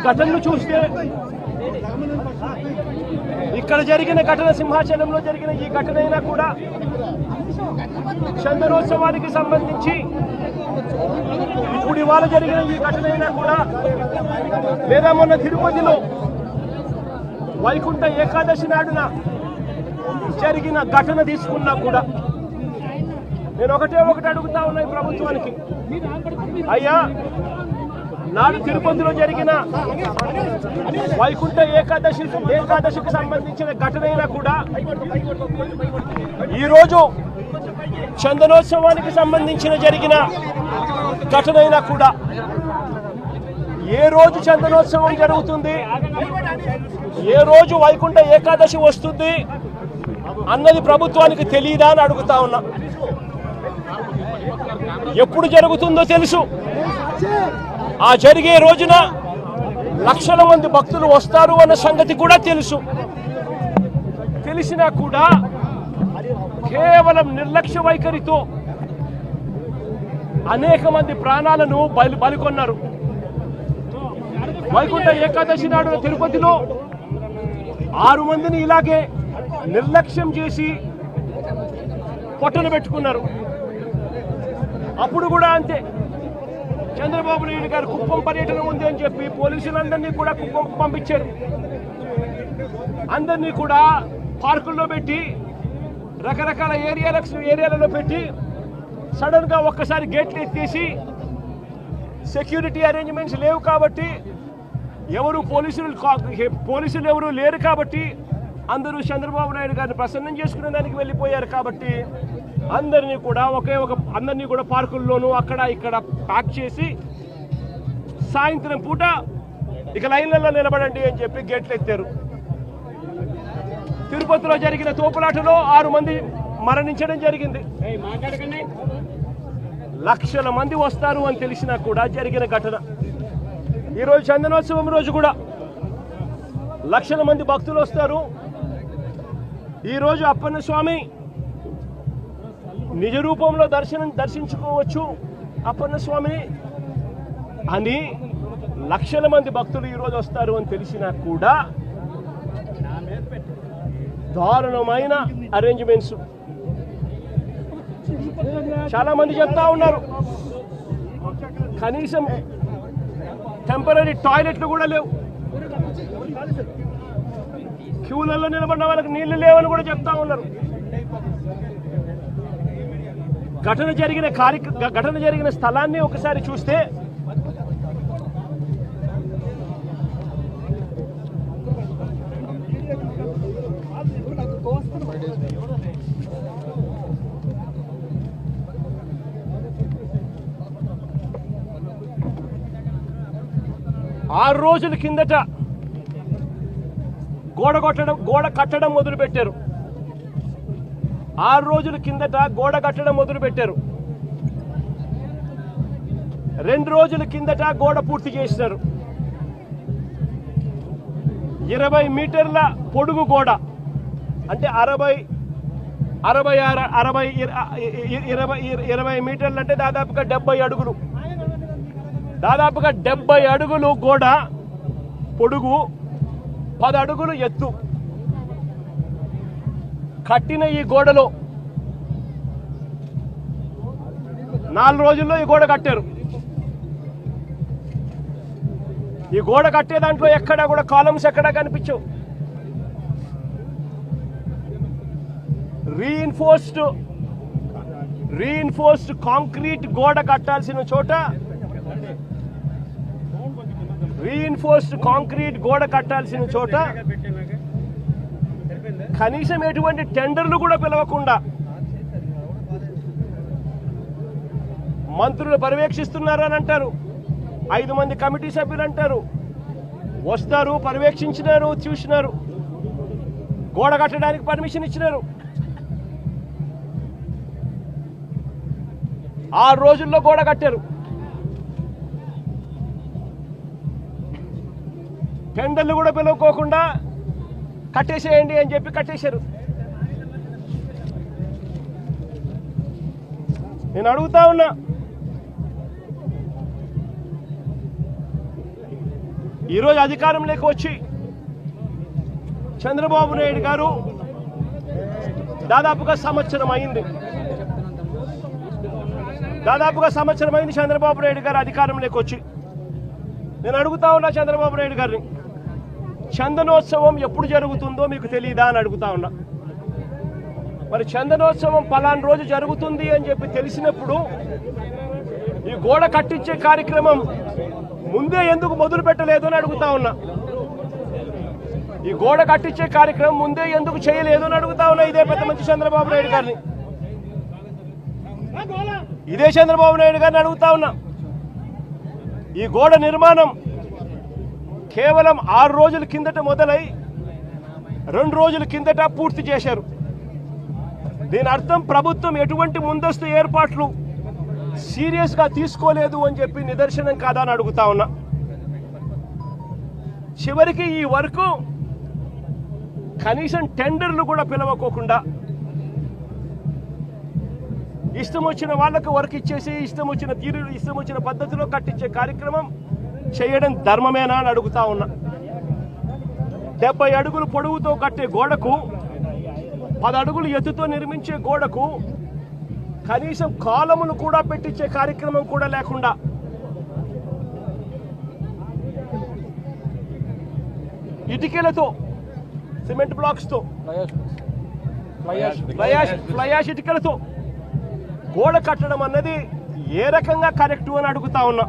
ఘటనను చూస్తే ఇక్కడ జరిగిన ఘటన, సింహాచలంలో జరిగిన ఈ ఘటన అయినా కూడా చందనోత్సవానికి సంబంధించి ఇప్పుడు ఇవాళ జరిగిన ఈ ఘటన అయినా కూడా, లేదా మొన్న తిరుపతిలో వైకుంఠ ఏకాదశి నాడున జరిగిన ఘటన తీసుకున్నా కూడా నేను ఒకటి అడుగుతా ఉన్నా ఈ ప్రభుత్వానికి, అయ్యా నాడు తిరుపతిలో జరిగిన వైకుంఠ ఏకాదశికి సంబంధించిన ఘటన అయినా కూడా, ఈరోజు చందనోత్సవానికి సంబంధించిన జరిగిన ఘటన అయినా కూడా, ఏ రోజు చందనోత్సవం జరుగుతుంది, ఏ రోజు వైకుంఠ ఏకాదశి వస్తుంది అన్నది ప్రభుత్వానికి తెలియదా అని అడుగుతా ఉన్నా. ఎప్పుడు జరుగుతుందో తెలుసు. ఆ జరిగే రోజున లక్షల మంది భక్తులు వస్తారు అన్న సంగతి కూడా తెలుసు. తెలిసినా కూడా కేవలం నిర్లక్ష్య వైఖరితో అనేక మంది ప్రాణాలను బలికొన్నారు. వైకుంఠ ఏకాదశి నాడు తిరుపతిలో 6 మందిని ఇలాగే నిర్లక్ష్యం చేసి పొట్టలు పెట్టుకున్నారు. అప్పుడు కూడా అంతే, చంద్రబాబు నాయుడు గారు కుప్పం పర్యటన ఉంది అని చెప్పి పోలీసులందరినీ కూడా కుప్పం పంపించారు. అందరినీ కూడా పార్కుల్లో పెట్టి, రకరకాల ఏరియాలలో పెట్టి, సడన్ గా ఒక్కసారి గేట్లు ఎత్తేసి, సెక్యూరిటీ అరేంజ్మెంట్స్ లేవు కాబట్టి, పోలీసులు ఎవరు లేరు కాబట్టి, అందరూ చంద్రబాబు నాయుడు గారిని ప్రసన్నం చేసుకునే దానికి వెళ్ళిపోయారు కాబట్టి అందరినీ కూడా పార్కుల్లోనూ అక్కడ ఇక్కడ ప్యాక్ చేసి, సాయంత్రం పూట ఇక లైన్లలో నిలబడండి అని చెప్పి గేట్లు ఎత్తారు. తిరుపతిలో జరిగిన తోపులాటలో 6 మంది మరణించడం జరిగింది. లక్షల మంది వస్తారు అని తెలిసినా కూడా జరిగిన ఘటన. ఈరోజు చందనోత్సవం రోజు కూడా లక్షల మంది భక్తులు వస్తారు. ఈరోజు అప్పన్న స్వామి నిజ రూపంలో దర్శించుకోవచ్చు అప్పన్న స్వామిని అని లక్షల మంది భక్తులు ఈరోజు వస్తారు అని తెలిసినా కూడా దారుణమైన అరేంజ్మెంట్స్. చాలా మంది చెప్తా ఉన్నారు, కనీసం టెంపరీ టాయిలెట్లు కూడా లేవు, క్యూలలో నిలబడిన వాళ్ళకి నీళ్లు లేవని కూడా చెప్తా ఉన్నారు. ఘటన జరిగిన స్థలాన్ని ఒకసారి చూస్తే ఆరు రోజుల కిందట గోడ కట్టడం మొదలుపెట్టారు. 6 రోజుల కిందట గోడ కట్టడం మొదలుపెట్టారు. 2 రోజుల కిందట గోడ పూర్తి చేశారు. 20 మీటర్ల పొడుగు గోడ, అంటే 20 మీటర్లు అంటే దాదాపుగా 70 అడుగులు. దాదాపుగా 70 అడుగులు గోడ పొడుగు, 10 అడుగులు ఎత్తు కట్టిన ఈ గోడలో 4 రోజుల్లో ఈ గోడ కట్టారు. ఈ గోడ కట్టే దాంట్లో ఎక్కడా కూడా కాలమ్స్ ఎక్కడా కనిపించవు. రీఇన్ఫోర్స్డ్ కాంక్రీట్ గోడ కట్టాల్సిన చోట కనీసం ఎటువంటి టెండర్లు కూడా పిలవకుండా మంత్రులు పర్యవేక్షిస్తున్నారు అని అంటారు. 5 మంది కమిటీ సభ్యులు అంటారు, వస్తారు, పర్యవేక్షించినారు, చూసినారు, గోడ కట్టడానికి పర్మిషన్ ఇచ్చినారు. 6 రోజుల్లో గోడ కట్టారు. టెండర్లు కూడా పిలువకోకుండా కట్టేసేయండి అని చెప్పి కట్టేశారు. నేను అడుగుతా ఉన్నా, ఈరోజు అధికారంలోకి వచ్చి చంద్రబాబు నాయుడు గారు దాదాపుగా సంవత్సరం అయింది. చంద్రబాబు నాయుడు గారు అధికారంలోకి వచ్చి. నేను అడుగుతా ఉన్నా చంద్రబాబు నాయుడు గారిని, చందనోత్సవం ఎప్పుడు జరుగుతుందో మీకు తెలియదా అని అడుగుతా ఉన్నా. మరి చందనోత్సవం పలానా రోజు జరుగుతుంది అని చెప్పి తెలిసినప్పుడు ఈ గోడ కట్టించే కార్యక్రమం ముందే ఎందుకు మొదలు పెట్టలేదు అని అడుగుతా ఉన్నా. ఈ గోడ కట్టించే కార్యక్రమం ముందే ఎందుకు చేయలేదు అని అడుగుతా ఉన్నా. ఇదే పెద్ద మంచి చంద్రబాబు నాయుడు గారిని, ఇదే చంద్రబాబు నాయుడు గారిని అడుగుతా ఉన్నా. ఈ గోడ నిర్మాణం కేవలం 6 రోజుల కిందట మొదలై 2 రోజుల కిందట పూర్తి చేశారు. దీని అర్థం ప్రభుత్వం ఎటువంటి ముందస్తు ఏర్పాట్లు సీరియస్గా తీసుకోలేదు అని చెప్పి నిదర్శనం కాదా అని అడుగుతా ఉన్నా. చివరికి ఈ వరకు కనీసం టెండర్లు కూడా పిలవకోకుండా ఇష్టం వచ్చిన వాళ్ళకు వర్క్ ఇచ్చేసి ఇష్టం వచ్చిన తీరు ఇష్టం వచ్చిన పద్ధతిలో కట్టించే కార్యక్రమం చేయడం ధర్మమేనా అని అడుగుతా ఉన్నా. 70 అడుగులు పొడవుతో కట్టే గోడకు 10 అడుగులు ఎత్తుతో నిర్మించే గోడకు కనీసం కాలములు కూడా పెట్టించే కార్యక్రమం కూడా లేకుండా ఇటుకలతో సిమెంట్ బ్లాక్స్ తో ఫ్లయాష్ ఇటుకలతో గోడ కట్టడం అన్నది ఏ రకంగా కరెక్ట్ అని అడుగుతా ఉన్నా.